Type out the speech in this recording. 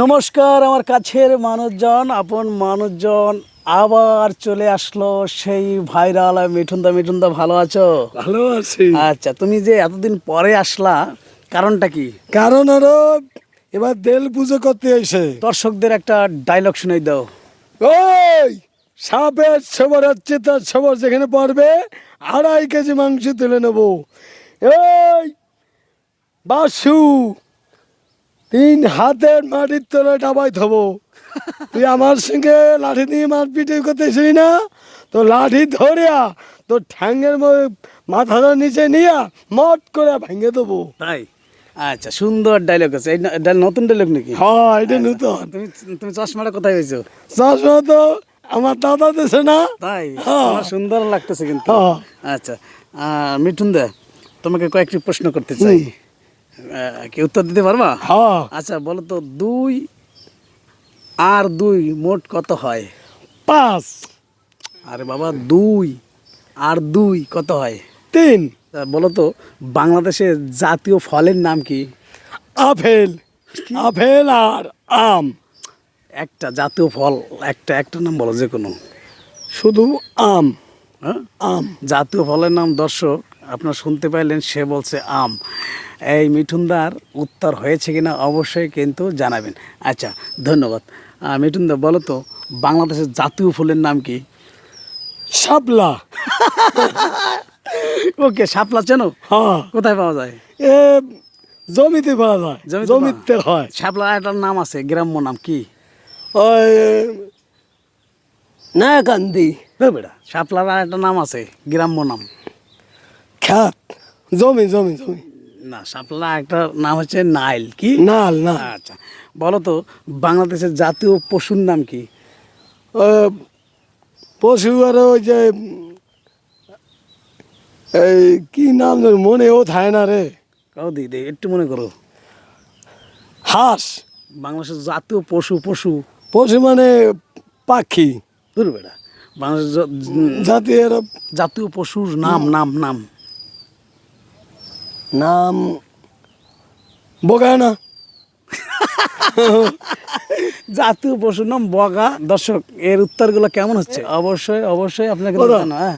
নমস্কার আমার কাছের মানুষজন, আপন মানুষজন আবার চলে আসলো সেই ভাইরাল মিঠুনদা। মিঠুনদা ভালো আছো? ভালো আছি। আচ্ছা, তুমি যে এতদিন পরে আসলা, কারণটা কি? কারণ আরো এবার দেল পুজো করতে এসে দর্শকদের একটা ডায়লগ শুনাই দাও। ওই সাপের সবর হচ্ছে, তার সবর যেখানে পড়বে 2.5 কেজি মাংস তুলে নেবো। এই বাসু 3 হাতের মাটির তলে ডাবাই থবো। তুই আমার সঙ্গে লাঠি দিয়ে মারপিট করতে এসেছি না? তো লাঠি ধরিয়া তোর ঠ্যাঙ্গের মাথাটা নিচে নিয়ে মট করে ভেঙে দেবো। তাই? আচ্ছা, সুন্দর ডায়লগ আছে। এটা নতুন ডায়লগ নাকি? হ্যাঁ, এটা নতুন। তুমি তুমি চশমাটা কোথায় হয়েছো? চশমা তো আমার দাদা দেশে না। তাই? হ্যাঁ। আমার সুন্দর লাগতেছে কিন্তু। হ্যাঁ। আচ্ছা, মিঠুনদা, তোমাকে কয়েকটি প্রশ্ন করতে চাই। কি উত্তর দিতে পারবা? হ্যাঁ। আচ্ছা, বলো তো 2 আর 2 মোট কত হয়? 5 আরে বাবা, 2 আর 2 কত হয়? 3 তা বলো তো, বাংলাদেশের জাতীয় ফলের নাম কি? আপেল। আপেল আর আম। একটা জাতীয় ফল, একটা নাম বলো, যে কোনো। শুধু আম। হ্যাঁ, আম। জাতীয় ফলের নাম দর্শক আপনারা শুনতে পাইলেন, সে বলছে আম। এই মিঠুনদার উত্তর হয়েছে কিনা অবশ্যই কিন্তু জানাবেন। আচ্ছা, ধন্যবাদ। মিঠুনদা, বলো তো, বাংলাদেশের জাতীয় ফুলের নাম কি? শাপলা। ওকে, শাপলা চেনো? হ্যাঁ। কোথায় পাওয়া যায়? এ জমিতে পাওয়া যায়, জমিতে হয়। শাপলা একটা নাম আছে, গ্রাম্য নাম কি? ওই নায়াকান্দি। বেটা, শাপলার আর একটা নাম আছে, গ্রাম্য নাম। খ্যাত। জমি জমি জমি। না, শাপলা একটা নাম হচ্ছে নাইল। কি? নাল না। আচ্ছা, বলো তো, বাংলাদেশের জাতীয় পশুর নাম কি? পশু আর ওই যে এই কি নাম যেন মনেও থাকে না রে। কাউ দিদি একটু মনে করো। হাঁস। বাংলাদেশের জাতীয় পশু পশু পশু মানে পাখি। ধরু বেটা, বাংলাদেশের জাতীয় জাতীয় পশুর নাম নাম নাম নাম বগানা। জাতীয় পশুর নাম বগা। দর্শক, এর উত্তরগুলো কেমন হচ্ছে অবশ্যই অবশ্যই আপনাকে জানানো। হ্যাঁ।